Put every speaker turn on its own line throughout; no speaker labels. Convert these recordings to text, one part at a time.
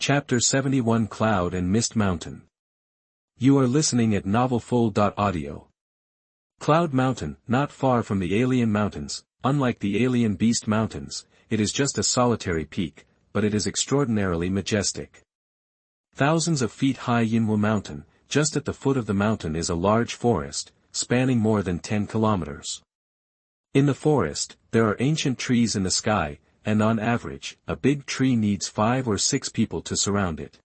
Chapter 71 Cloud and Mist Mountain. You are listening at novelfull.audio. Cloud Mountain, not far from the Alien Mountains, unlike the Alien Beast Mountains, it is just a solitary peak, but it is extraordinarily majestic. Thousands of feet high Yunmeng Mountain, just at the foot of the mountain is a large forest, spanning more than 10 kilometers. In the forest, there are ancient trees in the sky, and on average, a big tree needs 5 or 6 people to surround it.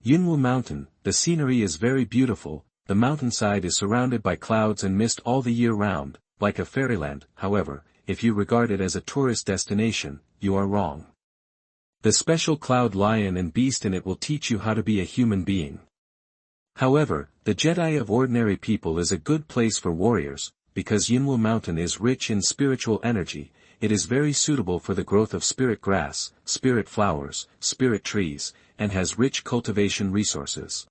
Yunmeng Mountain, the scenery is very beautiful, the mountainside is surrounded by clouds and mist all the year round, like a fairyland. However, if you regard it as a tourist destination, you are wrong. The special cloud lion and beast in it will teach you how to be a human being. However, the Jedi of ordinary people is a good place for warriors, because Yunmeng Mountain is rich in spiritual energy. It is very suitable for the growth of spirit grass, spirit flowers, spirit trees, and has rich cultivation resources.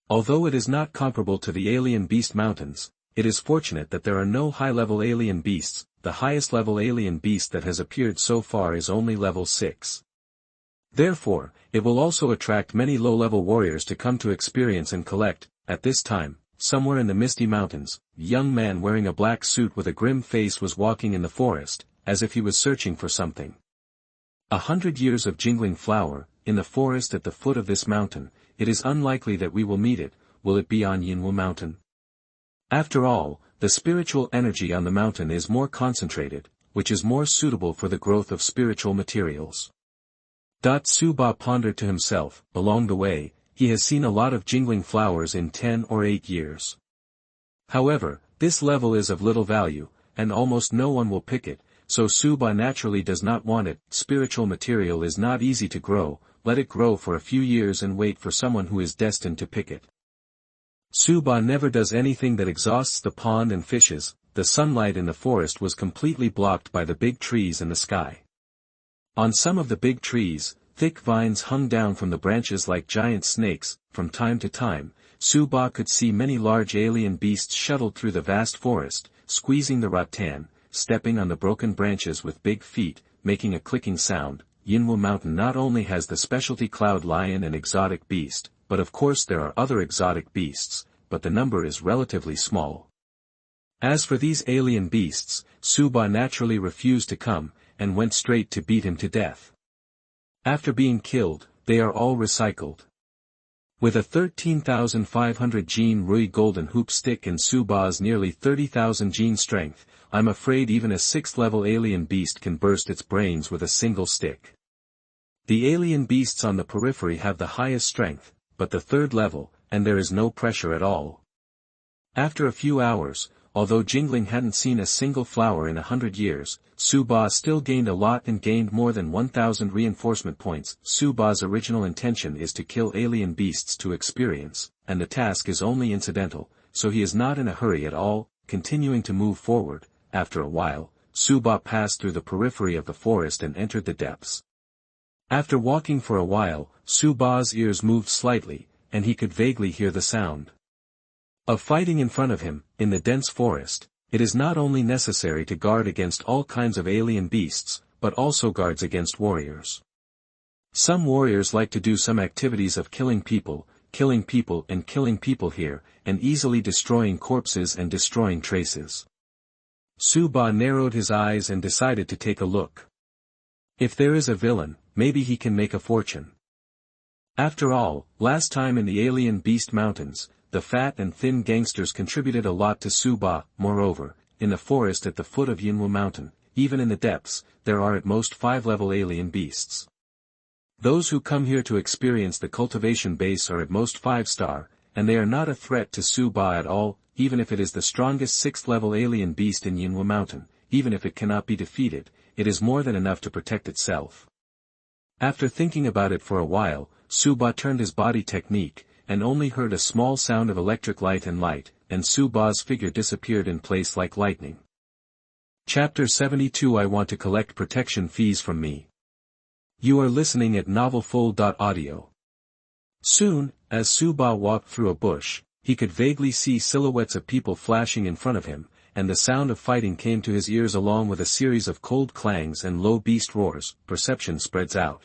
Although it is not comparable to the Alien Beast Mountains, it is fortunate that there are no high-level alien beasts. The highest level alien beast that has appeared so far is only level 6. Therefore, it will also attract many low-level warriors to come to experience and collect. At this time, somewhere in the misty mountains, a young man wearing a black suit with a grim face was walking in the forest, as if he was searching for something. 100 years of jingling flower, in the forest at the foot of this mountain, it is unlikely that we will meet it. Will it be on Yunmeng Mountain? After all, the spiritual energy on the mountain is more concentrated, which is more suitable for the growth of spiritual materials. Su-Ba pondered to himself. Along the way, he has seen a lot of jingling flowers in 10 or 8 years. However, this level is of little value, and almost no one will pick it, so Su-Ba naturally does not want it. Spiritual material is not easy to grow. Let it grow for a few years and wait for someone who is destined to pick it. Su-Ba never does anything that exhausts the pond and fishes. The sunlight in the forest was completely blocked by the big trees in the sky. On some of the big trees, thick vines hung down from the branches like giant snakes. From time to time, Su-Ba could see many large alien beasts shuttled through the vast forest, squeezing the rattan, stepping on the broken branches with big feet, making a clicking sound. Yunmeng Mountain not only has the specialty cloud lion and exotic beast, but of course there are other exotic beasts, but the number is relatively small. As for these alien beasts, Su-Ba naturally refused to come, and went straight to beat him to death. After being killed, they are all recycled. With a 13,500 gene Rui golden hoop stick and Su-Ba's nearly 30,000 gene strength, I'm afraid even a 6th level alien beast can burst its brains with a single stick. The alien beasts on the periphery have the highest strength, but the 3rd level, and there is no pressure at all. After a few hours, although Jingling hadn't seen a single flower in 100 years, Su-Ba still gained a lot and gained more than 1,000 reinforcement points. Su-Ba's original intention is to kill alien beasts to experience, and the task is only incidental, so he is not in a hurry at all, continuing to move forward. After a while, Su-Ba passed through the periphery of the forest and entered the depths. After walking for a while, Su-Ba's ears moved slightly, and he could vaguely hear the sound of fighting in front of him. In the dense forest, it is not only necessary to guard against all kinds of alien beasts, but also guards against warriors. Some warriors like to do some activities of killing people and killing people here, and easily destroying corpses and destroying traces. Su-Ba narrowed his eyes and decided to take a look. If there is a villain, maybe he can make a fortune. After all, last time in the Alien Beast Mountains, the fat and thin gangsters contributed a lot to Su-Ba. Moreover, in the forest at the foot of Yunmeng Mountain, even in the depths, there are at most 5-level alien beasts. Those who come here to experience the cultivation base are at most 5-star, and they are not a threat to Su-Ba at all. Even if it is the strongest 6th-level alien beast in Yunmeng Mountain, even if it cannot be defeated, it is more than enough to protect itself. After thinking about it for a while, Su-Ba turned his body technique, and only heard a small sound of electric light, and Su-Ba's figure disappeared in place like lightning. Chapter 72 I want to collect protection fees from me. You are listening at novelfull.audio. Soon, as Su-Ba walked through a bush, he could vaguely see silhouettes of people flashing in front of him, and the sound of fighting came to his ears along with a series of cold clangs and low beast roars. Perception spreads out.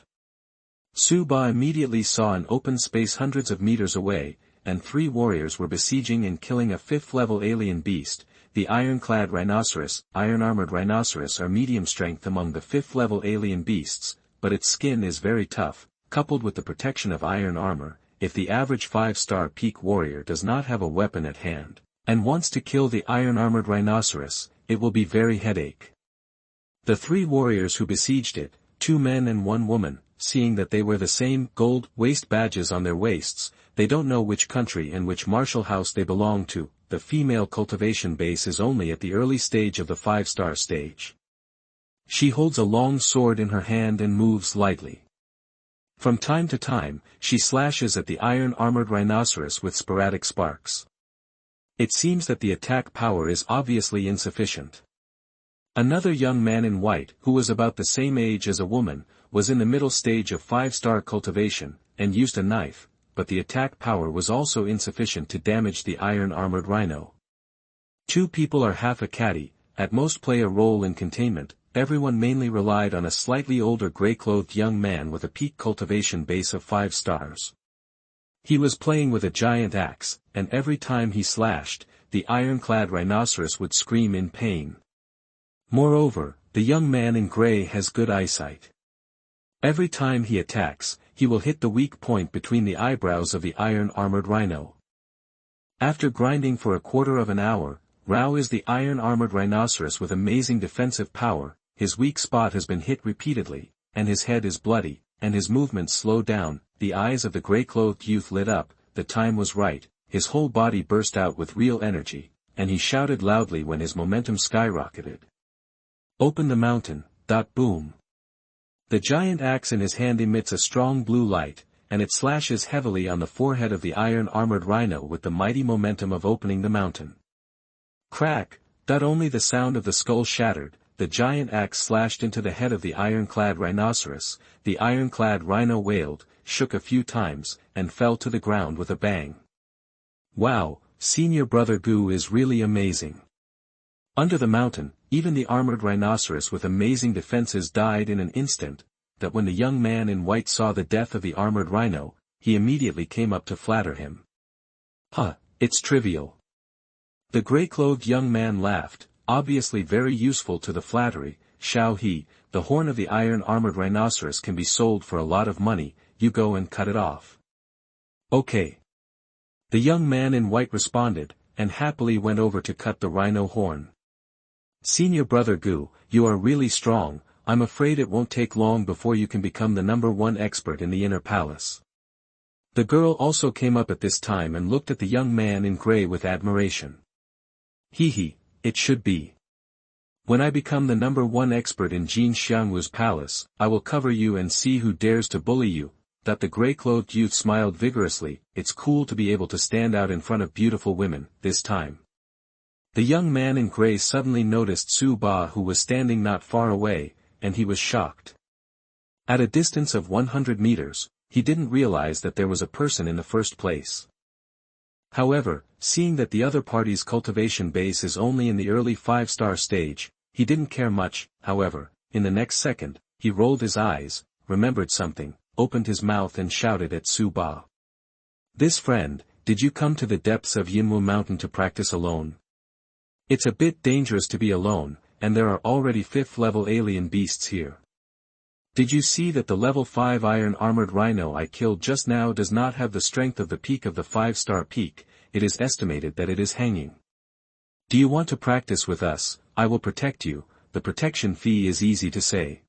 Su Ba immediately saw an open space hundreds of meters away, and 3 warriors were besieging and killing a 5th-level alien beast. The iron-clad rhinoceros, iron-armored rhinoceros are medium strength among the 5th-level alien beasts, but its skin is very tough, coupled with the protection of iron armor. If the average 5-star peak warrior does not have a weapon at hand, and wants to kill the iron-armored rhinoceros, it will be very headache. The 3 warriors who besieged it, 2 men and 1 woman, seeing that they wear the same gold waist badges on their waists, they don't know which country and which martial house they belong to. The female cultivation base is only at the early stage of the 5-star stage. She holds a long sword in her hand and moves lightly. From time to time, she slashes at the iron-armored rhinoceros with sporadic sparks. It seems that the attack power is obviously insufficient. Another young man in white, who was about the same age as a woman, was in the middle stage of 5-star cultivation, and used a knife, but the attack power was also insufficient to damage the iron-armored rhino. 2 people are half a caddy, at most play a role in containment. Everyone mainly relied on a slightly older gray-clothed young man with a peak cultivation base of 5 stars. He was playing with a giant axe, and every time he slashed, the iron-clad rhinoceros would scream in pain. Moreover, the young man in gray has good eyesight. Every time he attacks, he will hit the weak point between the eyebrows of the iron-armored rhino. After grinding for a quarter of an hour, Rao is the iron-armored rhinoceros with amazing defensive power. His weak spot has been hit repeatedly, and his head is bloody, and his movements slow down. The eyes of the gray-clothed youth lit up. The time was right, his whole body burst out with real energy, and he shouted loudly when his momentum skyrocketed. Open the mountain, boom. The giant axe in his hand emits a strong blue light, and it slashes heavily on the forehead of the iron-armored rhino with the mighty momentum of opening the mountain. Crack, only the sound of the skull shattered. The giant axe slashed into the head of the iron-clad rhinoceros. The iron-clad rhino wailed, shook a few times, and fell to the ground with a bang. Wow, Senior Brother Gu is really amazing. Under the mountain, even the armored rhinoceros with amazing defenses died in an instant. That when the young man in white saw the death of the armored rhino, he immediately came up to flatter him. It's trivial. The gray-clothed young man laughed, obviously very useful to the flattery. Xiao He, the horn of the iron-armored rhinoceros can be sold for a lot of money. You go and cut it off. Okay. The young man in white responded, and happily went over to cut the rhino horn. Senior Brother Gu, you are really strong. I'm afraid it won't take long before you can become the #1 expert in the inner palace. The girl also came up at this time and looked at the young man in gray with admiration. He, it should be. When I become the #1 expert in Jin Xiangwu's palace, I will cover you and see who dares to bully you. That the gray-clothed youth smiled vigorously. It's cool to be able to stand out in front of beautiful women, this time. The young man in gray suddenly noticed Su Ba, who was standing not far away, and he was shocked. At a distance of 100 meters, he didn't realize that there was a person in the first place. However, seeing that the other party's cultivation base is only in the early 5-star stage, he didn't care much. However, in the next second, he rolled his eyes, remembered something, opened his mouth and shouted at Su Ba. This friend, did you come to the depths of Yunmeng Mountain to practice alone? It's a bit dangerous to be alone, and there are already 5th-level alien beasts here. Did you see that the level 5 iron-armored rhino I killed just now does not have the strength of the peak of the 5-star peak? It is estimated that it is hanging. Do you want to practice with us? I will protect you. The protection fee is easy to say.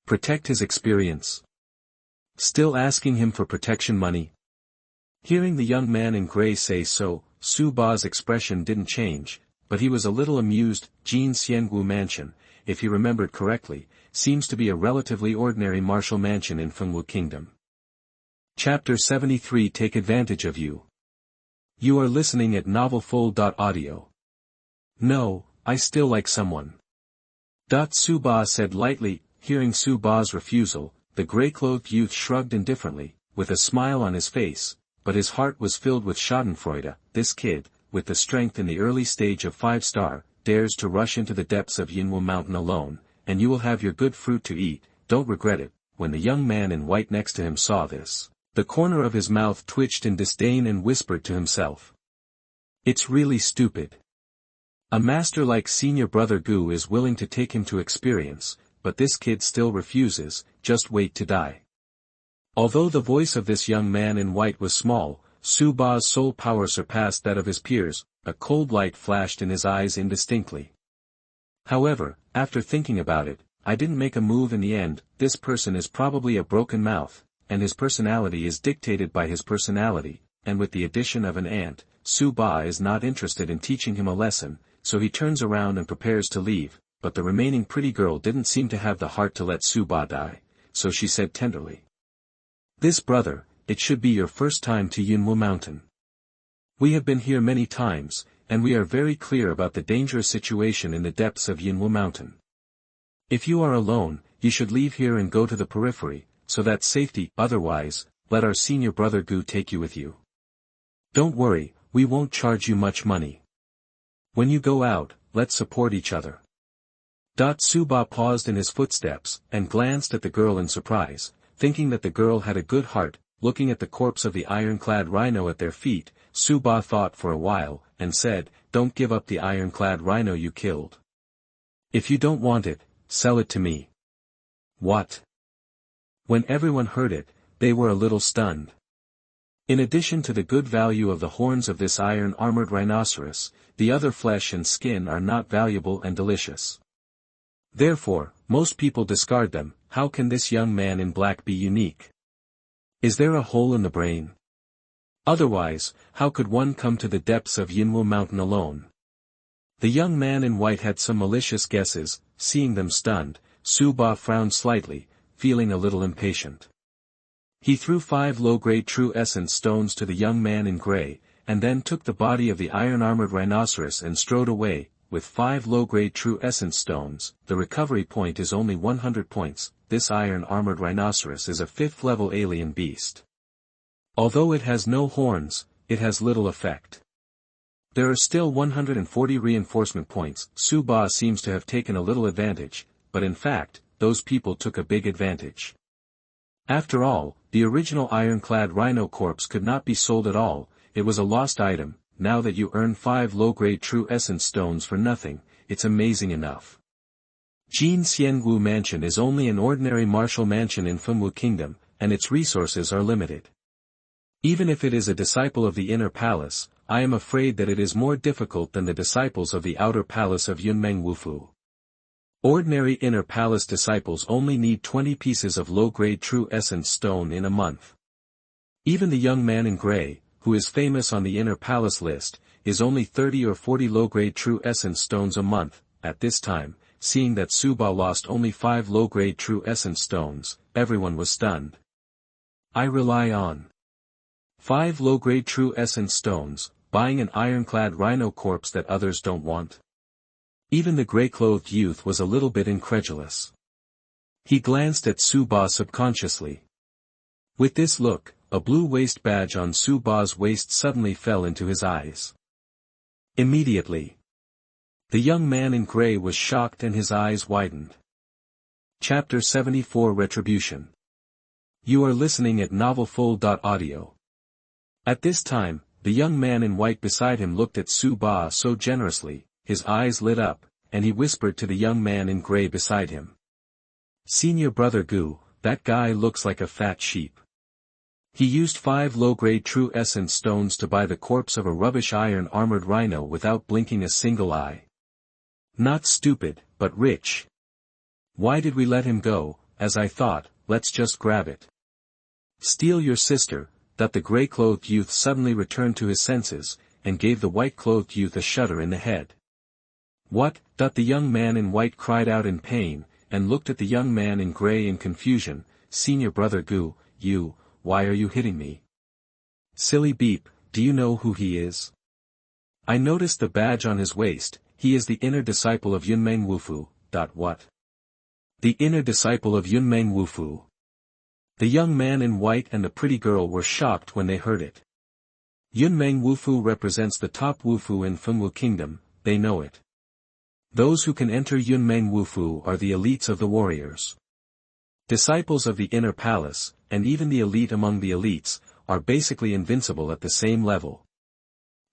Protect his experience. Still asking him for protection money? Hearing the young man in gray say so, Su Ba's expression didn't change, but he was a little amused. Jin Xiangwu Mansion, if he remembered correctly, seems to be a relatively ordinary martial mansion in Fengwu Kingdom. Chapter 73 Take Advantage of You. You are listening at novelfull.audio. No, I still like someone. Su Ba said lightly. Hearing Su Ba's refusal, the gray-clothed youth shrugged indifferently, with a smile on his face, but his heart was filled with schadenfreude. This kid, with the strength in the early stage of 5-star, dares to rush into the depths of Yunmeng Mountain alone, and you will have your good fruit to eat. Don't regret it. when the young man in white next to him saw this, the corner of his mouth twitched in disdain and whispered to himself. It's really stupid. A master like Senior Brother Gu is willing to take him to experience, but this kid still refuses, just wait to die. Although the voice of this young man in white was small, Su Ba's soul power surpassed that of his peers. A cold light flashed in his eyes indistinctly. However, after thinking about it, I didn't make a move in the end. This person is probably a broken mouth, and his personality is dictated by his personality, and with the addition of an ant, Su Ba is not interested in teaching him a lesson, so he turns around and prepares to leave, but the remaining pretty girl didn't seem to have the heart to let Su Ba die, so she said tenderly. This brother, it should be your first time to Yunwu Mountain. We have been here many times, and we are very clear about the dangerous situation in the depths of Yunwu Mountain. If you are alone, you should leave here and go to the periphery, so that safety, otherwise, let our senior brother Gu take you with you. Don't worry, we won't charge you much money. When you go out, let's support each other. Su Ba paused in his footsteps, and glanced at the girl in surprise, thinking that the girl had a good heart. Looking at the corpse of the ironclad rhino at their feet, Su Ba thought for a while, and said, don't give up the ironclad rhino you killed. If you don't want it, sell it to me. What? When everyone heard it, they were a little stunned. In addition to the good value of the horns of this iron-armored rhinoceros, the other flesh and skin are not valuable and delicious. Therefore, most people discard them. How can this young man in black be unique? Is there a hole in the brain? Otherwise, how could one come to the depths of Yunwu Mountain alone? The young man in white had some malicious guesses. Seeing them stunned, Su Ba frowned slightly, feeling a little impatient. He threw 5 low-grade true essence stones to the young man in gray, and then took the body of the iron-armored rhinoceros and strode away. With 5 low-grade true essence stones, the recovery point is only 100 points. This iron-armored rhinoceros is a 5th-level alien beast. Although it has no horns, it has little effect. There are still 140 reinforcement points. Su Ba seems to have taken a little advantage, but in fact, those people took a big advantage. After all, the original ironclad rhino corpse could not be sold at all. It was a lost item. Now that you earn 5 low-grade true essence stones for nothing, it's amazing enough. Jin Xiangu Mansion is only an ordinary martial mansion in Funwu Kingdom, and its resources are limited. Even if it is a disciple of the Inner Palace, I am afraid that it is more difficult than the disciples of the Outer Palace of Yunmeng Wufu. Ordinary Inner Palace disciples only need 20 pieces of low-grade true essence stone in a month. Even the young man in gray, who is famous on the Inner Palace list, is only 30 or 40 low-grade true essence stones a month. At this time, seeing that Su Ba lost only 5 low-grade true essence stones, everyone was stunned. I rely on 5 low-grade true essence stones, buying an ironclad rhino corpse that others don't want. Even the gray-clothed youth was a little bit incredulous. He glanced at Su Ba subconsciously. With this look, a blue waist badge on Su Ba's waist suddenly fell into his eyes. Immediately, the young man in gray was shocked and his eyes widened. Chapter 74 Retribution. You are listening at novelfull.audio. At this time, the young man in white beside him looked at Su Ba so generously, his eyes lit up, and he whispered to the young man in gray beside him. Senior Brother Gu, that guy looks like a fat sheep. He used 5 low-grade true essence stones to buy the corpse of a rubbish iron-armored rhino without blinking a single eye. Not stupid, but rich. Why did we let him go? As I thought, let's just grab it. Steal your sister. That the gray-clothed youth suddenly returned to his senses, and gave the white-clothed youth a shudder in the head. What? The young man in white cried out in pain, and looked at the young man in gray in confusion. Senior Brother Gu, why are you hitting me? Silly beep, do you know who he is? I noticed the badge on his waist. He is the inner disciple of Yunmeng Wufu. What? The inner disciple of Yunmeng Wufu. The young man in white and the pretty girl were shocked when they heard it. Yunmeng Wufu represents the top Wufu in Funwu Kingdom, they know it. Those who can enter Yunmeng Wufu are the elites of the warriors. Disciples of the inner palace, and even the elite among the elites, are basically invincible at the same level.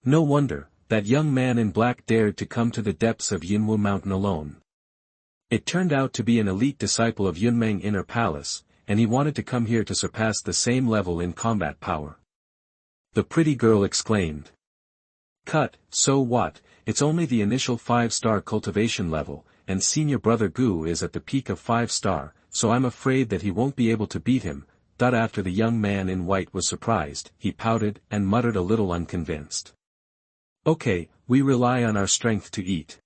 No wonder, that young man in black dared to come to the depths of Yunwu Mountain alone. It turned out to be an elite disciple of Yunmeng Inner Palace, and he wanted to come here to surpass the same level in combat power. The pretty girl exclaimed. Cut, so what, it's only the initial 5-star cultivation level, and senior brother Gu is at the peak of 5-star, so I'm afraid that he won't be able to beat him. After the young man in white was surprised, he pouted and muttered a little unconvinced. Okay, we rely on our strength to eat.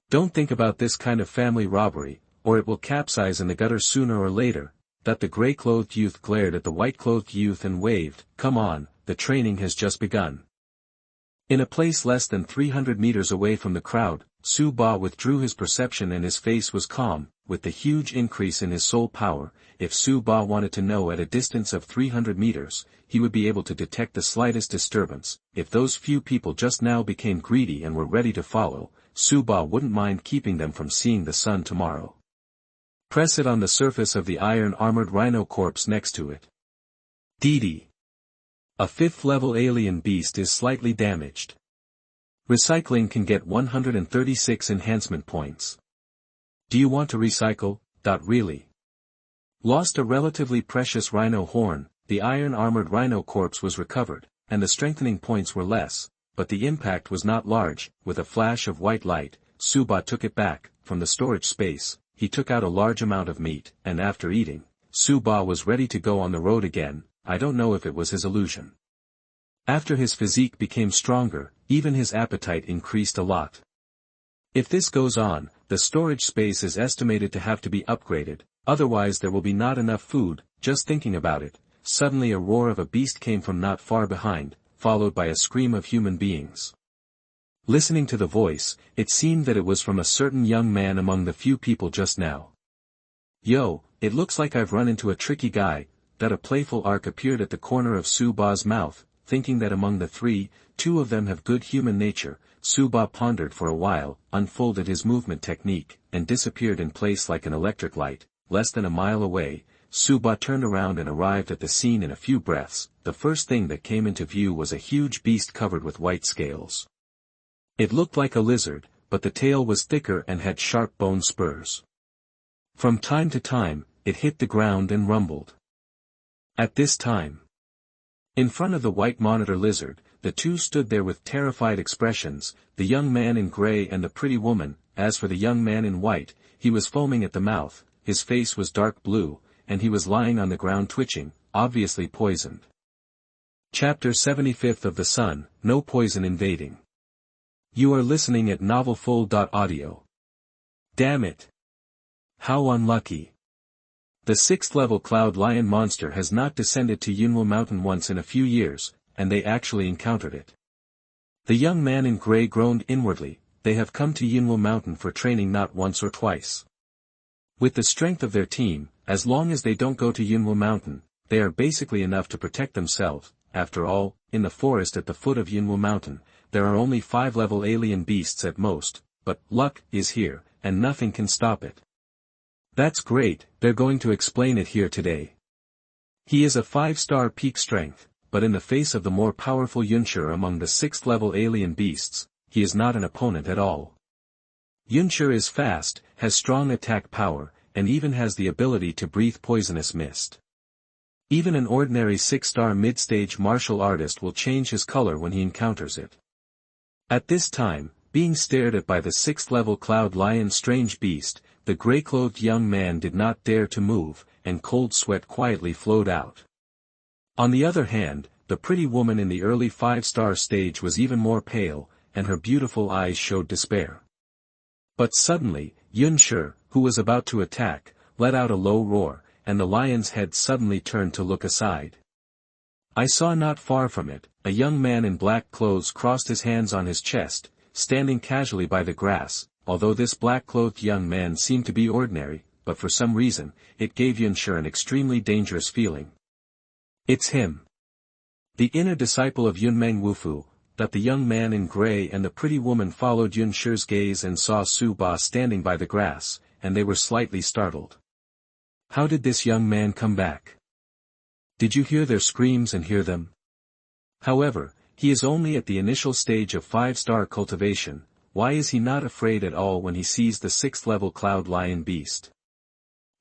Don't think about this kind of family robbery, or it will capsize in the gutter sooner or later. That the gray-clothed youth glared at the white-clothed youth and waved, come on, the training has just begun. In a place less than 300 meters away from the crowd, Su Ba withdrew his perception and his face was calm. With the huge increase in his soul power, if Su Ba wanted to know at a distance of 300 meters, he would be able to detect the slightest disturbance. If those few people just now became greedy and were ready to follow, Su Ba wouldn't mind keeping them from seeing the sun tomorrow. Press it on the surface of the iron-armored rhino corpse next to it. Didi. A 5th-level alien beast is slightly damaged. Recycling can get 136 enhancement points. Do you want to recycle? Really? Lost a relatively precious rhino horn, the iron-armored rhino corpse was recovered, and the strengthening points were less, but the impact was not large. With a flash of white light, Su Ba took it back. From the storage space, he took out a large amount of meat, and after eating, Su Ba was ready to go on the road again. I don't know if it was his illusion. After his physique became stronger, even his appetite increased a lot. If this goes on, the storage space is estimated to have to be upgraded, otherwise there will be not enough food. Just thinking about it, suddenly a roar of a beast came from not far behind, followed by a scream of human beings. Listening to the voice, it seemed that it was from a certain young man among the few people just now. Yo, it looks like I've run into a tricky guy. That a playful arc appeared at the corner of Su Ba's mouth, thinking that among the three, 2 of them have good human nature. Su Ba pondered for a while, unfolded his movement technique, and disappeared in place like an electric light. Less than a mile away, Su Ba turned around and arrived at the scene in a few breaths. The first thing that came into view was a huge beast covered with white scales. It looked like a lizard, but the tail was thicker and had sharp bone spurs. From time to time, it hit the ground and rumbled. At this time, in front of the white monitor lizard, the two stood there with terrified expressions, the young man in gray and the pretty woman. As for the young man in white, he was foaming at the mouth, his face was dark blue, and he was lying on the ground twitching, obviously poisoned. Chapter 75th of The Sun, No Poison Invading. You are listening at novelfull.audio. Damn it. How unlucky. The 6th-level Cloud Lion monster has not descended to Yunwu Mountain once in a few years, and they actually encountered it. The young man in gray groaned inwardly. They have come to Yunwu Mountain for training not once or twice. With the strength of their team, as long as they don't go to Yunwu Mountain, they are basically enough to protect themselves. After all, in the forest at the foot of Yunwu Mountain, there are only 5-level alien beasts at most, but luck is here, and nothing can stop it. That's great, they're going to explain it here today. He is a 5-star peak strength, but in the face of the more powerful Yunshe among the 6th-level alien beasts, he is not an opponent at all. Yunshe is fast, has strong attack power, and even has the ability to breathe poisonous mist. Even an ordinary 6-star mid-stage martial artist will change his color when he encounters it. At this time, being stared at by the 6th-level Cloud Lion strange beast, the gray-clothed young man did not dare to move, and cold sweat quietly flowed out. On the other hand, the pretty woman in the early 5-star stage was even more pale, and her beautiful eyes showed despair. But suddenly, Yunshe, who was about to attack, let out a low roar, and the lion's head suddenly turned to look aside. I saw not far from it, a young man in black clothes crossed his hands on his chest, standing casually by the grass. Although this black-clothed young man seemed to be ordinary, but for some reason, it gave Yunshe an extremely dangerous feeling. It's him. The inner disciple of Yunmeng Wufu. That the young man in gray and the pretty woman followed Yunshe's gaze and saw Su Ba standing by the grass, and they were slightly startled. How did this young man come back? Did you hear their screams and hear them? However, he is only at the initial stage of 5-star cultivation. Why is he not afraid at all when he sees the 6th-level Cloud Lion beast?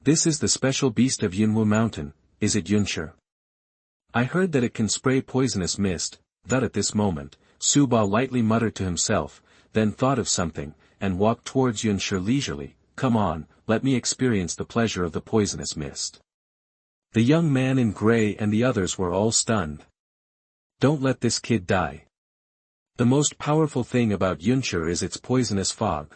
This is the special beast of Yunwu Mountain, is it Yunshi? I heard that it can spray poisonous mist. That at this moment, Suba lightly muttered to himself, then thought of something, and walked towards Yunshi leisurely. Come on, let me experience the pleasure of the poisonous mist. The young man in gray and the others were all stunned. Don't let this kid die. The most powerful thing about Yunshi is its poisonous fog.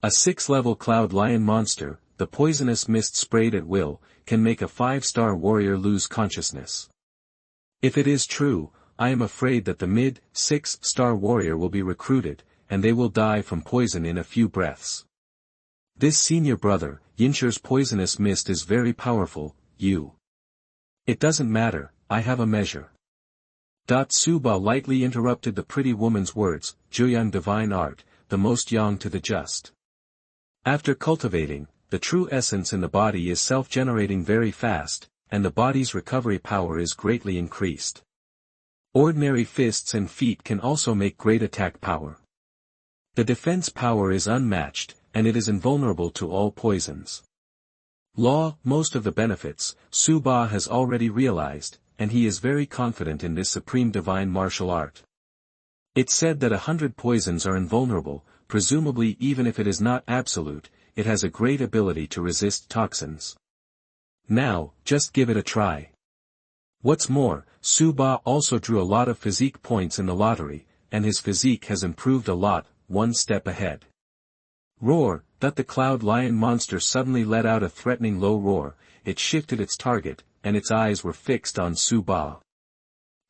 A 6th-level Cloud Lion monster, the poisonous mist sprayed at will, can make a 5-star warrior lose consciousness. If it is true, I am afraid that the mid-6-star warrior will be recruited, and they will die from poison in a few breaths. This senior brother, Yunshi's poisonous mist is very powerful, It doesn't matter, I have a measure. Suba lightly interrupted the pretty woman's words, Zhuyang divine art, the most yang to the just. After cultivating, the true essence in the body is self-generating very fast, and the body's recovery power is greatly increased. Ordinary fists and feet can also make great attack power. The defense power is unmatched, and it is invulnerable to all poisons. Most of the benefits, Suba has already realized, and he is very confident in this supreme divine martial art. It's said that 100 poisons are invulnerable, presumably even if it is not absolute, it has a great ability to resist toxins. Now, just give it a try. What's more, Suba also drew a lot of physique points in the lottery, and his physique has improved a lot, one step ahead. Roar, that the Cloud Lion monster suddenly let out a threatening low roar, it shifted its target, and its eyes were fixed on Suba.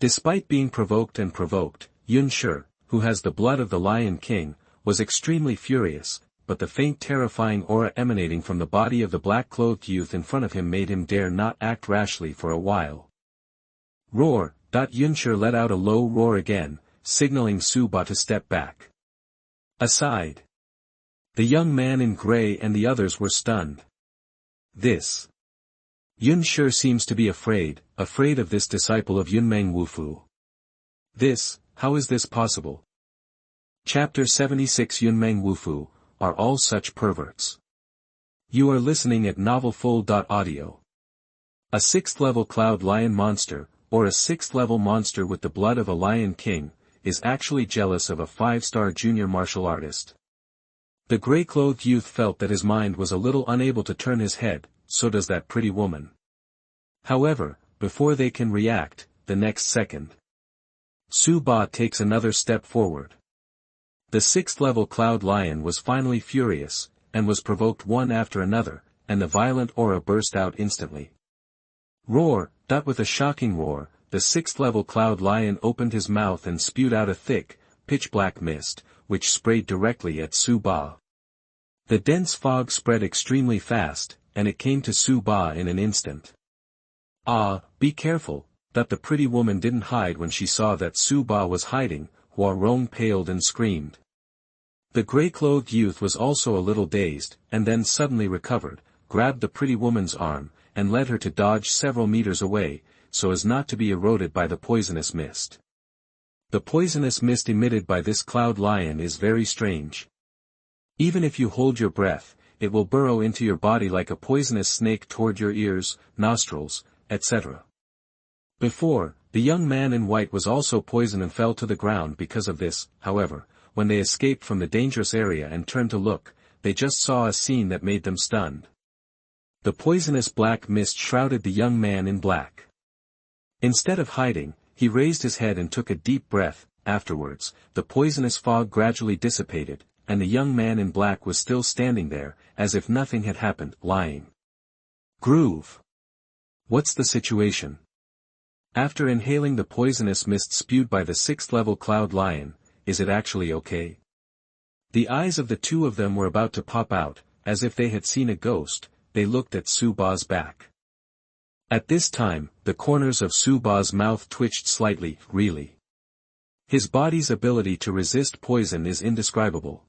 Despite being provoked, Yunshi, who has the blood of the Lion King, was extremely furious, but the faint terrifying aura emanating from the body of the black-clothed youth in front of him made him dare not act rashly for a while. Roar, Yunshi let out a low roar again, signaling Suba to step back. Aside. The young man in gray and the others were stunned. This. Yunshi seems to be afraid of this disciple of Yunmeng Wufu. How is this possible? Chapter 76 Yunmeng Wufu, are all such perverts. You are listening at novelfull.audio. A 6th-level Cloud Lion monster, or a 6th-level monster with the blood of a Lion King, is actually jealous of a 5-star junior martial artist. The gray-clothed youth felt that his mind was a little unable to turn his head, so does that pretty woman. However, before they can react, the next second, Suba takes another step forward. The 6th-level Cloud Lion was finally furious, and was provoked one after another, and the violent aura burst out instantly. Roar, with a shocking roar, the 6th-level Cloud Lion opened his mouth and spewed out a thick, pitch-black mist, which sprayed directly at Suba. The dense fog spread extremely fast, and it came to Suba in an instant. Be careful, that the pretty woman didn't hide when she saw that Suba was hiding. Huarong paled and screamed. The gray-clothed youth was also a little dazed, and then suddenly recovered, grabbed the pretty woman's arm, and led her to dodge several meters away, so as not to be eroded by the poisonous mist. The poisonous mist emitted by this Cloud Lion is very strange. Even if you hold your breath, it will burrow into your body like a poisonous snake toward your ears, nostrils, etc. Before, the young man in white was also poisoned and fell to the ground because of this. However, when they escaped from the dangerous area and turned to look, they just saw a scene that made them stunned. The poisonous black mist shrouded the young man in black. Instead of hiding, he raised his head and took a deep breath. Afterwards, the poisonous fog gradually dissipated, and the young man in black was still standing there, as if nothing had happened, lying. Groove. What's the situation? After inhaling the poisonous mist spewed by the 6th-level Cloud Lion, is it actually okay? The eyes of the two of them were about to pop out, as if they had seen a ghost. They looked at Suba's back. At this time, the corners of Suba's mouth twitched slightly. Really? His body's ability to resist poison is indescribable.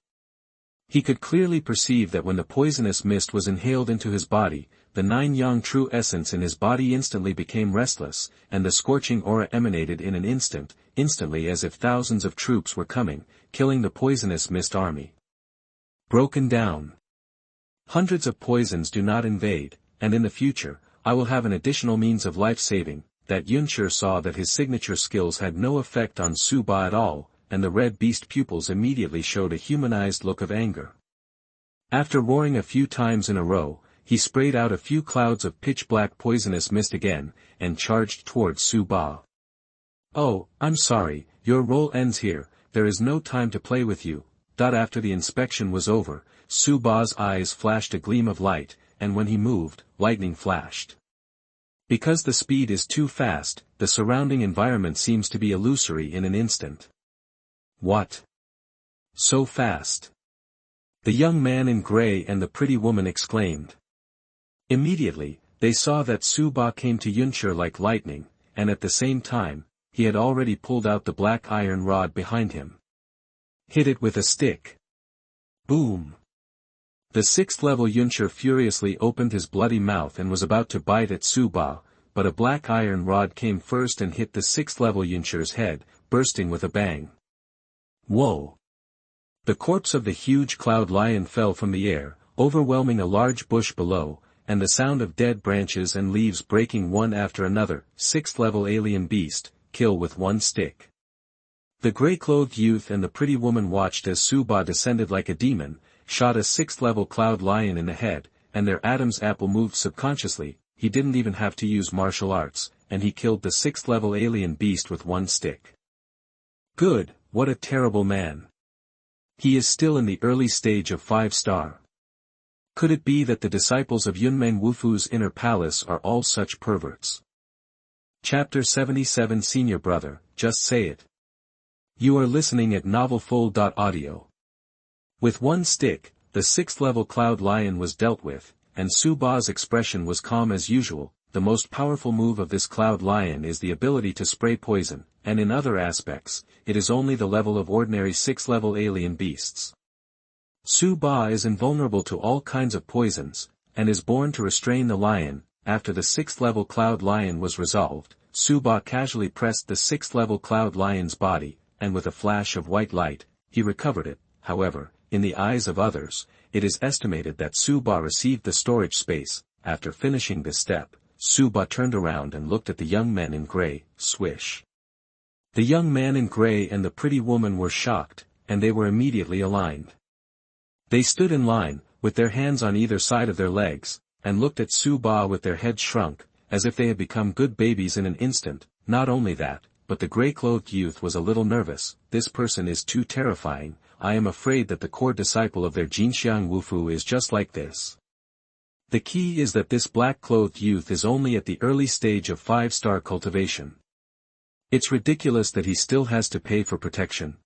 He could clearly perceive that when the poisonous mist was inhaled into his body, the 9 yang true essence in his body instantly became restless, and the scorching aura emanated in an instant, instantly as if thousands of troops were coming, killing the poisonous mist army. Broken down. Hundreds of poisons do not invade, and in the future, I will have an additional means of life-saving. That Yunmeng saw that his signature skills had no effect on Su Ba at all, and the red beast pupils immediately showed a humanized look of anger. After roaring a few times in a row, he sprayed out a few clouds of pitch-black poisonous mist again, and charged towards Su Ba. "Oh, I'm sorry, your role ends here, there is no time to play with you." After the inspection was over, Su Ba's eyes flashed a gleam of light, and when he moved, lightning flashed. Because the speed is too fast, the surrounding environment seems to be illusory in an instant. What? So fast? The young man in gray and the pretty woman exclaimed. Immediately, they saw that Su Ba came to Yunmeng like lightning, and at the same time, he had already pulled out the black iron rod behind him. Hit it with a stick. Boom! The 6th level Yunmeng furiously opened his bloody mouth and was about to bite at Su Ba, but a black iron rod came first and hit the 6th level Yunmeng's head, bursting with a bang. Whoa! The corpse of the huge cloud lion fell from the air, overwhelming a large bush below, and the sound of dead branches and leaves breaking one after another. 6th level alien beast, kill with one stick. The gray-clothed youth and the pretty woman watched as Su Ba descended like a demon, shot a 6th level cloud lion in the head, and their Adam's apple moved subconsciously. He didn't even have to use martial arts, and he killed the 6th level alien beast with one stick. Good, what a terrible man. He is still in the early stage of 5-star. Could it be that the disciples of Yunmeng Wufu's inner palace are all such perverts? Chapter 77 Senior Brother, just say it. You are listening at novelfull.audio. With one stick, the 6th level cloud lion was dealt with, and Su Ba's expression was calm as usual. The most powerful move of this cloud lion is the ability to spray poison, and in other aspects, it is only the level of ordinary 6th level alien beasts. Su Ba is invulnerable to all kinds of poisons, and is born to restrain the lion. After the 6th level cloud lion was resolved, Su Ba casually pressed the 6th level cloud lion's body, and with a flash of white light, he recovered it. However, in the eyes of others, it is estimated that Su Ba received the storage space. After finishing this step, Su Ba turned around and looked at the young men in gray. Swish. The young man in gray and the pretty woman were shocked, and they were immediately aligned. They stood in line, with their hands on either side of their legs, and looked at Su Ba with their heads shrunk, as if they had become good babies in an instant. Not only that, but the gray-clothed youth was a little nervous. This person is too terrifying. I am afraid that the core disciple of their Yunmeng Wufu is just like this. The key is that this black-clothed youth is only at the early stage of 5-star cultivation. It's ridiculous that he still has to pay for protection.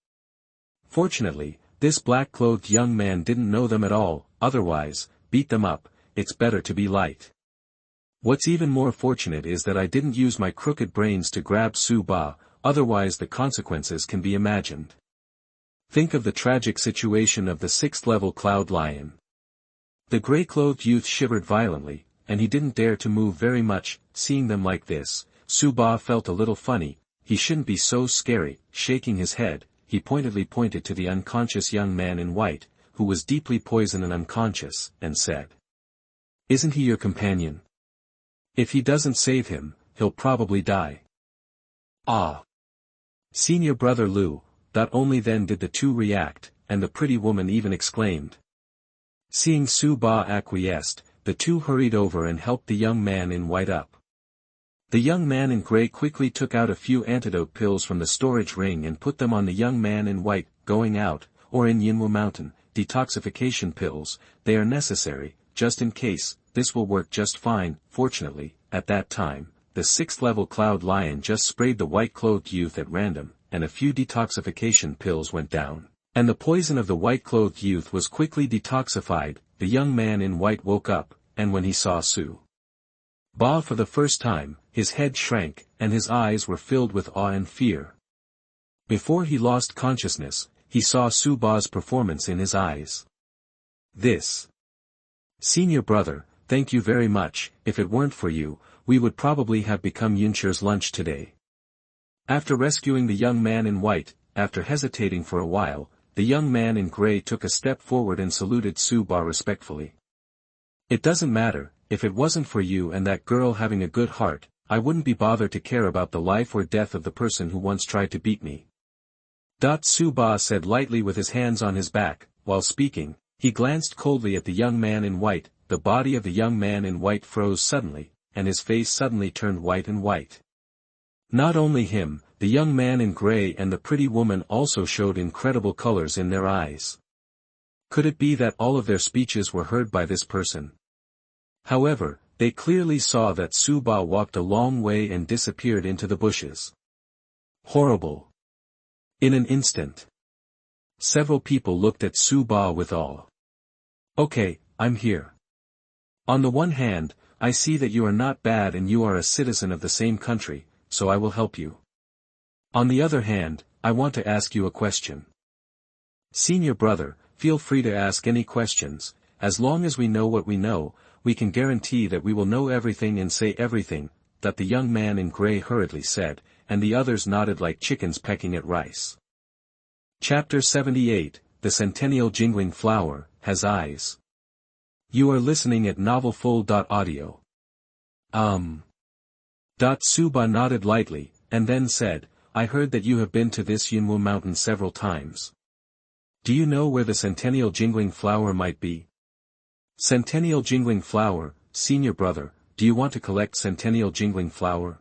Fortunately, this black-clothed young man didn't know them at all. Otherwise, beat them up. It's better to be light. What's even more fortunate is that I didn't use my crooked brains to grab Su Ba, otherwise the consequences can be imagined. Think of the tragic situation of the 6th level cloud lion. The gray-clothed youth shivered violently, and he didn't dare to move very much. Seeing them like this, Su Ba felt a little funny. He shouldn't be so scary. Shaking his head, he pointedly pointed to the unconscious young man in white, who was deeply poisoned and unconscious, and said, "Isn't he your companion? If he doesn't save him, he'll probably die." Ah! Senior Brother Lu. Only then did the two react, and the pretty woman even exclaimed. Seeing Su Ba acquiesced, the two hurried over and helped the young man in white up. The young man in gray quickly took out a few antidote pills from the storage ring and put them on the young man in white. Going out, or in Yunwu Mountain, detoxification pills, they are necessary, just in case. This will work just fine. Fortunately, at that time, the 6th level cloud lion just sprayed the white-clothed youth at random, and a few detoxification pills went down, and the poison of the white-clothed youth was quickly detoxified. The young man in white woke up, and when he saw Su Ba for the first time, his head shrank, and his eyes were filled with awe and fear. Before he lost consciousness, he saw Su Ba's performance in his eyes. This. Senior brother, thank you very much, if it weren't for you, we would probably have become Yuncher's lunch today. After rescuing the young man in white, after hesitating for a while, the young man in gray took a step forward and saluted Su-Ba respectfully. It doesn't matter, if it wasn't for you and that girl having a good heart, I wouldn't be bothered to care about the life or death of the person who once tried to beat me. Su-Ba said lightly with his hands on his back, while speaking, he glanced coldly at the young man in white, the body of the young man in white froze suddenly, and his face suddenly turned white and white. Not only him, the young man in gray and the pretty woman also showed incredible colors in their eyes. Could it be that all of their speeches were heard by this person? However, they clearly saw that Su-Ba walked a long way and disappeared into the bushes. Horrible. In an instant. Several people looked at Su-Ba with awe. Okay, I'm here. On the one hand, I see that you are not bad and you are a citizen of the same country, so I will help you. On the other hand, I want to ask you a question. Senior brother, feel free to ask any questions, as long as we know what we know, we can guarantee that we will know everything and say everything, that the young man in gray hurriedly said, and the others nodded like chickens pecking at rice. Chapter 78, The Centennial Jingling Flower, Has Eyes. You are listening at novelfull.audio. Su-Ba nodded lightly, and then said, I heard that you have been to this Yunwu mountain several times. Do you know where the Centennial Jingling Flower might be? Centennial Jingling Flower, senior brother, do you want to collect Centennial Jingling Flower?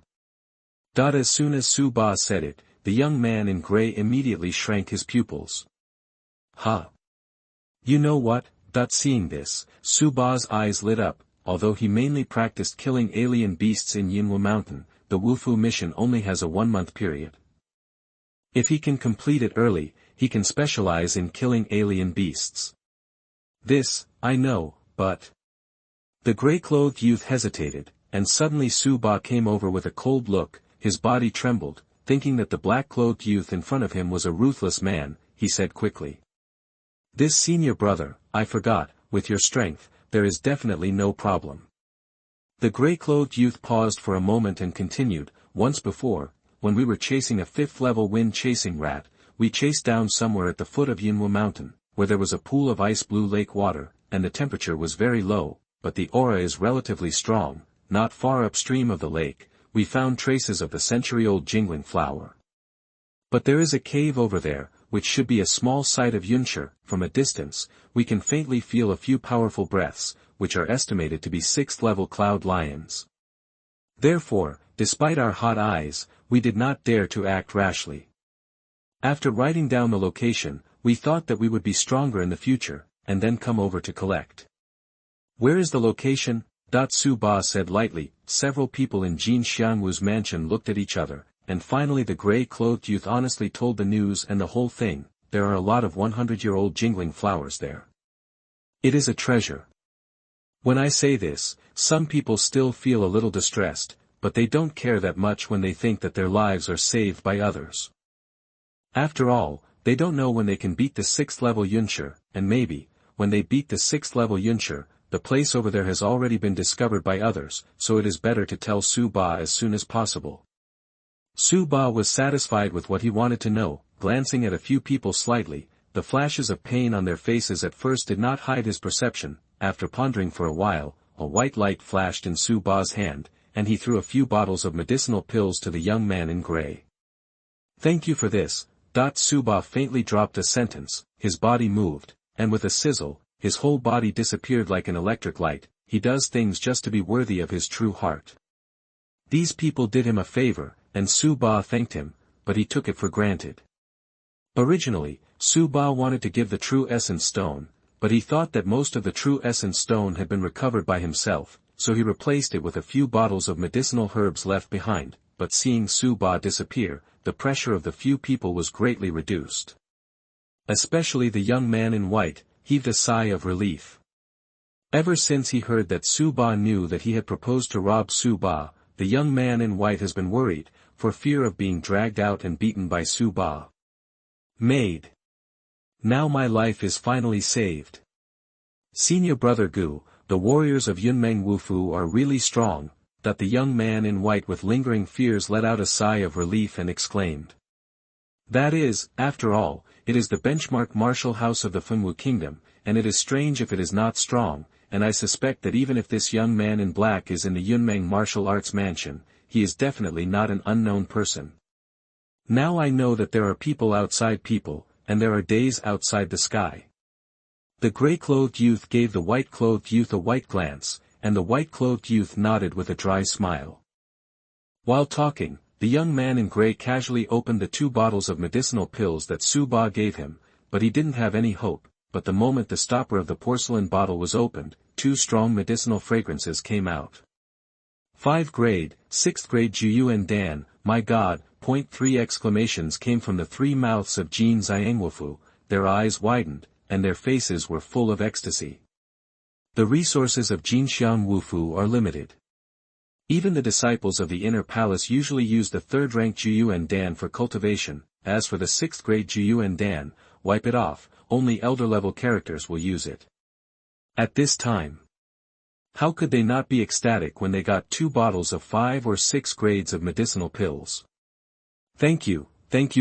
As soon as Su-Ba said it, the young man in gray immediately shrank his pupils. Huh. You know what? Seeing this, Su-Ba's eyes lit up. Although he mainly practiced killing alien beasts in Yunwu Mountain, the Wufu mission only has a 1-month period. If he can complete it early, he can specialize in killing alien beasts. This, I know, but... The gray-clothed youth hesitated, and suddenly Su-Ba came over with a cold look, his body trembled, thinking that the black-clothed youth in front of him was a ruthless man, he said quickly. This senior brother, I forgot, with your strength, there is definitely no problem. The gray-clothed youth paused for a moment and continued, once before, when we were chasing a 5th-level wind-chasing rat, we chased down somewhere at the foot of Yunwu Mountain, where there was a pool of ice-blue lake water, and the temperature was very low, but the aura is relatively strong. Not far upstream of the lake, we found traces of the century-old jingling flower. But there is a cave over there, which should be a small site of Yuncher. From a distance, we can faintly feel a few powerful breaths, which are estimated to be 6th-level cloud lions. Therefore, despite our hot eyes, we did not dare to act rashly. After writing down the location, we thought that we would be stronger in the future, and then come over to collect. Where is the location? Su-Ba said lightly. Several people in Jin Xianwu's mansion looked at each other, and finally the gray-clothed youth honestly told the news and the whole thing. There are a lot of 100-year-old jingling flowers there. It is a treasure. When I say this, some people still feel a little distressed, but they don't care that much when they think that their lives are saved by others. After all, they don't know when they can beat the 6th-level Yuncher, and maybe, when they beat the 6th-level Yuncher, the place over there has already been discovered by others, so it is better to tell Su-Ba as soon as possible. Su-Ba was satisfied with what he wanted to know, glancing at a few people slightly. The flashes of pain on their faces at first did not hide his perception. After pondering for a while, a white light flashed in Su-Ba's hand, and he threw a few bottles of medicinal pills to the young man in gray. Thank you for this. Su-Ba faintly dropped a sentence, his body moved, and with a sizzle, his whole body disappeared like an electric light. He does things just to be worthy of his true heart. These people did him a favor, and Su-Ba thanked him, but he took it for granted. Originally, Su-Ba wanted to give the true essence stone, but he thought that most of the true essence stone had been recovered by himself, so he replaced it with a few bottles of medicinal herbs left behind. But seeing Su-Ba disappear, the pressure of the few people was greatly reduced. Especially the young man in white heaved a sigh of relief. Ever since he heard that Su-Ba knew that he had proposed to rob Su-Ba, the young man in white has been worried, for fear of being dragged out and beaten by Su-Ba. Maid. Now my life is finally saved. Senior Brother Gu, the warriors of Yunmeng Wufu are really strong, that the young man in white with lingering fears let out a sigh of relief and exclaimed. That is, after all, it is the benchmark martial house of the Funwu kingdom, and it is strange if it is not strong, and I suspect that even if this young man in black is in the Yunmeng martial arts mansion, he is definitely not an unknown person. Now I know that there are people outside people, and there are days outside the sky. The gray-clothed youth gave the white-clothed youth a white glance, and the white-clothed youth nodded with a dry smile. While talking, the young man in gray casually opened the 2 bottles of medicinal pills that Su Ba gave him, but he didn't have any hope, but the moment the stopper of the porcelain bottle was opened, 2 strong medicinal fragrances came out. 5th grade, 6th grade Juyuan Dan, my god, .3 exclamations came from the 3 mouths of Yunmeng Wufu, their eyes widened, and their faces were full of ecstasy. The resources of Yunmeng Wufu are limited. Even the disciples of the inner palace usually use the 3rd-rank Juyuan Dan for cultivation. As for the 6th grade Juyuan Dan, wipe it off, only elder-level characters will use it. At this time, how could they not be ecstatic when they got 2 bottles of 5 or 6 grades of medicinal pills? Thank you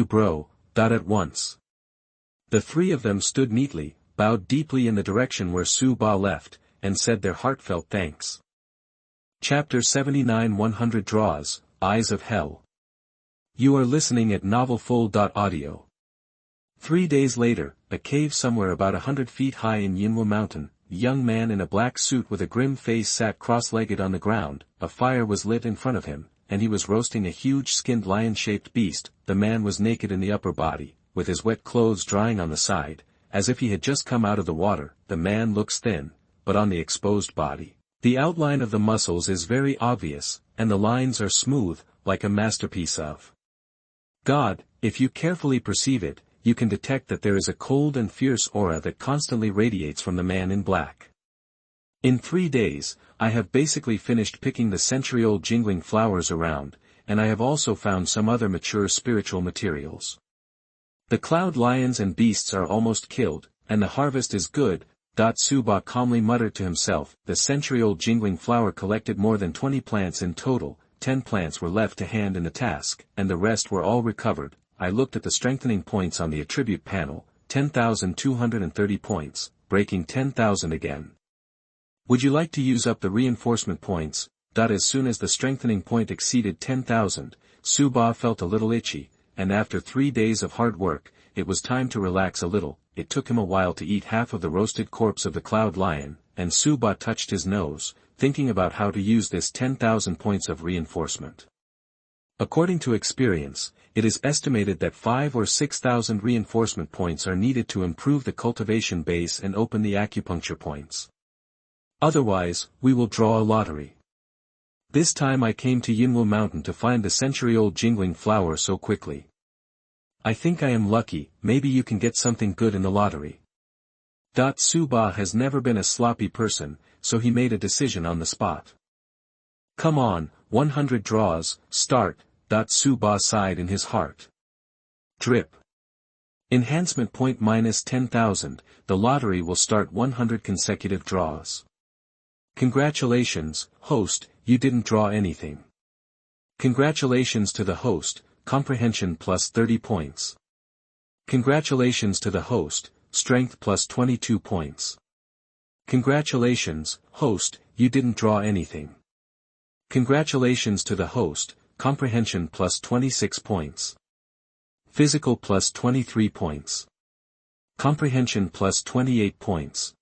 bro, at once. The 3 of them stood neatly, bowed deeply in the direction where Su Ba left, and said their heartfelt thanks. Chapter 79 100 Draws, Eyes of Hell. You are listening at novelfull.audio. 3 days later, a cave somewhere about 100 feet high in Yunwu Mountain, a young man in a black suit with a grim face sat cross-legged on the ground, a fire was lit in front of him, and he was roasting a huge skinned lion-shaped beast. The man was naked in the upper body, with his wet clothes drying on the side, as if he had just come out of the water. The man looks thin, but on the exposed body, the outline of the muscles is very obvious, and the lines are smooth, like a masterpiece of God. If you carefully perceive it, you can detect that there is a cold and fierce aura that constantly radiates from the man in black. In 3 days, I have basically finished picking the century-old jingling flowers around, and I have also found some other mature spiritual materials. The cloud lions and beasts are almost killed, and the harvest is good. Su Ba calmly muttered to himself. The century-old jingling flower collected more than 20 plants in total, 10 plants were left to hand in the task, and the rest were all recovered. I looked at the strengthening points on the attribute panel, 10,230 points, breaking 10,000 again. Would you like to use up the reinforcement points? As soon as the strengthening point exceeded 10,000, Su Ba felt a little itchy, and after 3 days of hard work, it was time to relax a little. It took him a while to eat half of the roasted corpse of the cloud lion, and Su Ba touched his nose, thinking about how to use this 10,000 points of reinforcement. According to experience, it is estimated that 5 or 6,000 reinforcement points are needed to improve the cultivation base and open the acupuncture points. Otherwise, we will draw a lottery. This time I came to Yunwu Mountain to find the century-old jingling flower so quickly. I think I am lucky. Maybe you can get something good in the lottery. Su Ba has never been a sloppy person, so he made a decision on the spot. Come on, 100 draws, start. Su Ba sighed in his heart. Drip. Enhancement point minus 10,000, the lottery will start 100 consecutive draws. Congratulations, host, you didn't draw anything. Congratulations to the host, comprehension plus 30 points. Congratulations to the host, strength plus 22 points. Congratulations, host, you didn't draw anything. Congratulations to the host, comprehension plus 26 points. Physical plus 23 points. Comprehension plus 28 points.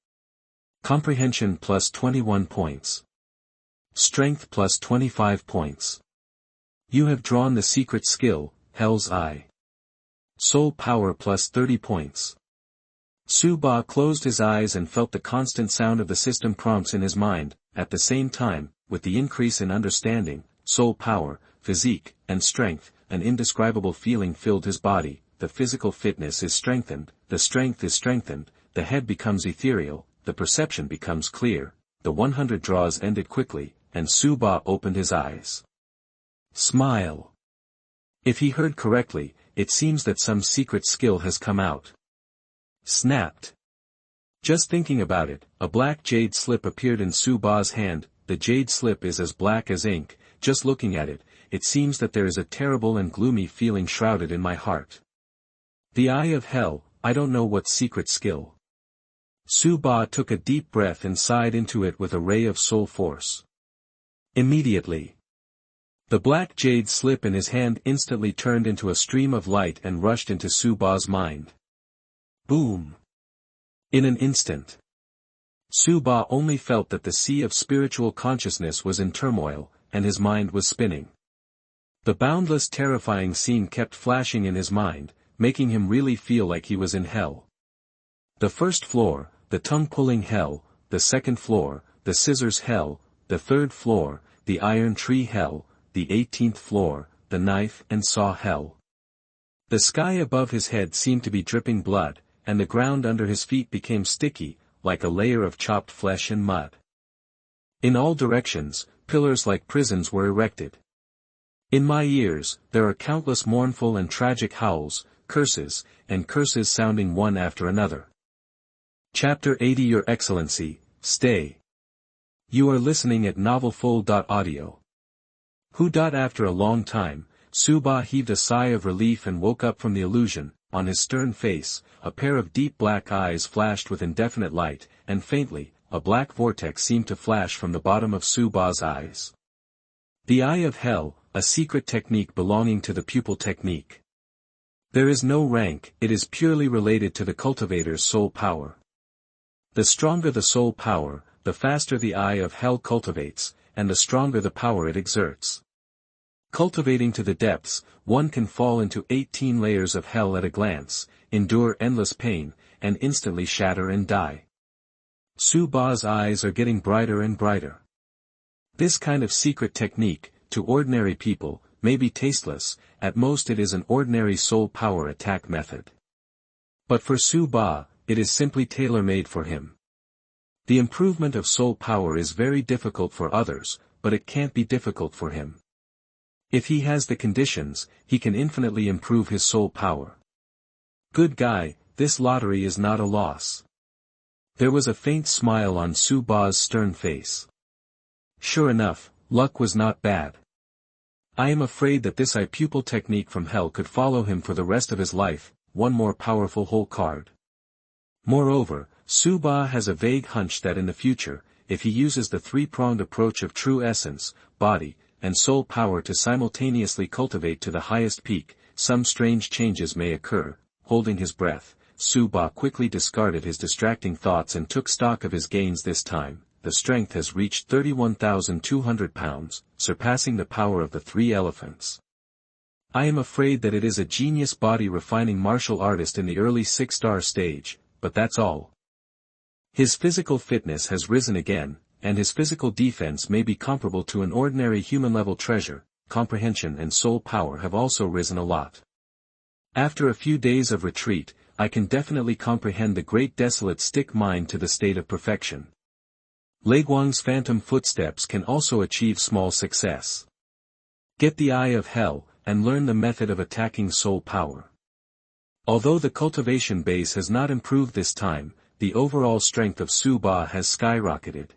Comprehension plus 21 points. Strength plus 25 points. You have drawn the secret skill, Hell's Eye. Soul power plus 30 points. Su Ba closed his eyes and felt the constant sound of the system prompts in his mind. At the same time, with the increase in understanding, soul power, physique, and strength, an indescribable feeling filled his body. The physical fitness is strengthened, the strength is strengthened, the head becomes ethereal, the perception becomes clear. The 100 draws ended quickly, and Su Ba opened his eyes. Smile. If he heard correctly, it seems that some secret skill has come out. Snapped. Just thinking about it, a black jade slip appeared in Su Ba's hand. The jade slip is as black as ink. Just looking at it, it seems that there is a terrible and gloomy feeling shrouded in my heart. The Eye of Hell, I don't know what secret skill. Su Ba took a deep breath and sighed into it with a ray of soul force. Immediately, the black jade slip in his hand instantly turned into a stream of light and rushed into Su Ba's mind. Boom! In an instant, Su Ba only felt that the sea of spiritual consciousness was in turmoil, and his mind was spinning. The boundless terrifying scene kept flashing in his mind, making him really feel like he was in hell. The first floor, the tongue-pulling hell; the second floor, the scissors hell; the third floor, the iron tree hell; the 18th floor, the knife and saw hell. The sky above his head seemed to be dripping blood, and the ground under his feet became sticky, like a layer of chopped flesh and mud. In all directions, pillars like prisons were erected. In my ears, there are countless mournful and tragic howls, curses, and curses sounding one after another. Chapter 80 Your Excellency, stay. You are listening at novelfull.audio. After a long time, Su Ba heaved a sigh of relief and woke up from the illusion. On his stern face, a pair of deep black eyes flashed with indefinite light, and faintly, a black vortex seemed to flash from the bottom of Su Ba's eyes. The Eye of Hell, a secret technique belonging to the pupil technique. There is no rank, it is purely related to the cultivator's soul power. The stronger the soul power, the faster the Eye of Hell cultivates, and the stronger the power it exerts. Cultivating to the depths, one can fall into 18 layers of hell at a glance, endure endless pain, and instantly shatter and die. Su Ba's eyes are getting brighter and brighter. This kind of secret technique, to ordinary people, may be tasteless. At most it is an ordinary soul power attack method. But for Su Ba, it is simply tailor-made for him. The improvement of soul power is very difficult for others, but it can't be difficult for him. If he has the conditions, he can infinitely improve his soul power. Good guy, this lottery is not a loss. There was a faint smile on Su Ba's stern face. Sure enough, luck was not bad. I am afraid that this pupil technique from hell could follow him for the rest of his life. One more powerful hole card. Moreover, Su Ba has a vague hunch that in the future, if he uses the three-pronged approach of true essence, body, and soul power to simultaneously cultivate to the highest peak, some strange changes may occur. Holding his breath, Su Ba quickly discarded his distracting thoughts and took stock of his gains this time. The strength has reached 31,200 pounds, surpassing the power of the 3 elephants. I am afraid that it is a genius body refining martial artist in the early 6-star stage, but that's all. His physical fitness has risen again, and his physical defense may be comparable to an ordinary human-level treasure. Comprehension and soul power have also risen a lot. After a few days of retreat, I can definitely comprehend the great desolate stick mind to the state of perfection. Leguang's phantom footsteps can also achieve small success. Get the Eye of Hell, and learn the method of attacking soul power. Although the cultivation base has not improved this time, the overall strength of Su Ba has skyrocketed.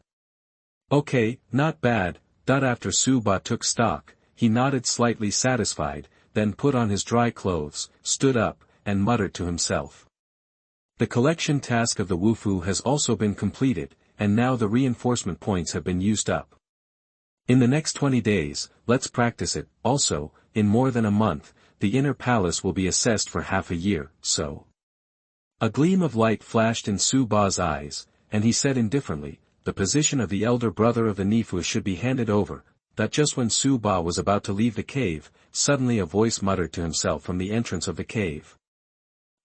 Okay, not bad. After Su Ba took stock, he nodded slightly satisfied, then put on his dry clothes, stood up, and muttered to himself. The collection task of the Wufu has also been completed, and now the reinforcement points have been used up. In the next 20 days, let's practice it. Also, in more than a month, the inner palace will be assessed for half a year, so. A gleam of light flashed in Su Ba's eyes, and he said indifferently, the position of the elder brother of the Nifu should be handed over. That just when Su Ba was about to leave the cave, suddenly a voice muttered to himself from the entrance of the cave.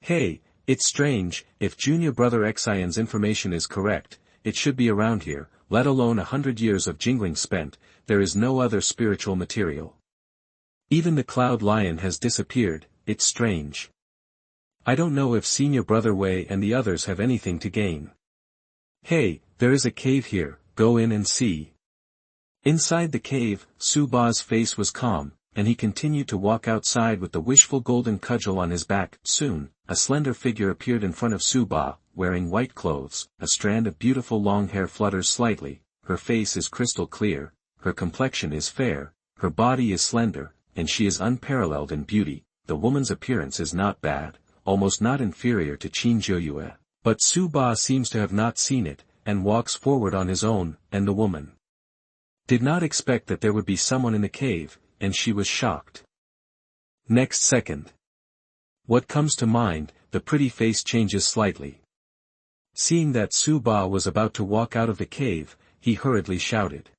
Hey, it's strange, if junior brother Xian's information is correct, it should be around here, let alone 100 years of jingling spent, there is no other spiritual material. Even the Cloud Lion has disappeared, it's strange. I don't know if senior brother Wei and the others have anything to gain. Hey, there is a cave here, go in and see. Inside the cave, Su Ba's face was calm, and he continued to walk outside with the wishful golden cudgel on his back. Soon, a slender figure appeared in front of Suba, wearing white clothes, a strand of beautiful long hair flutters slightly, her face is crystal clear, her complexion is fair, her body is slender, and she is unparalleled in beauty. The woman's appearance is not bad, almost not inferior to Qin Zhouye, but Suba seems to have not seen it, and walks forward on his own, and the woman did not expect that there would be someone in the cave, and she was shocked. Next second. What comes to mind, the pretty face changes slightly. Seeing that Suba was about to walk out of the cave, he hurriedly shouted.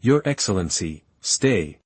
Your Excellency, stay,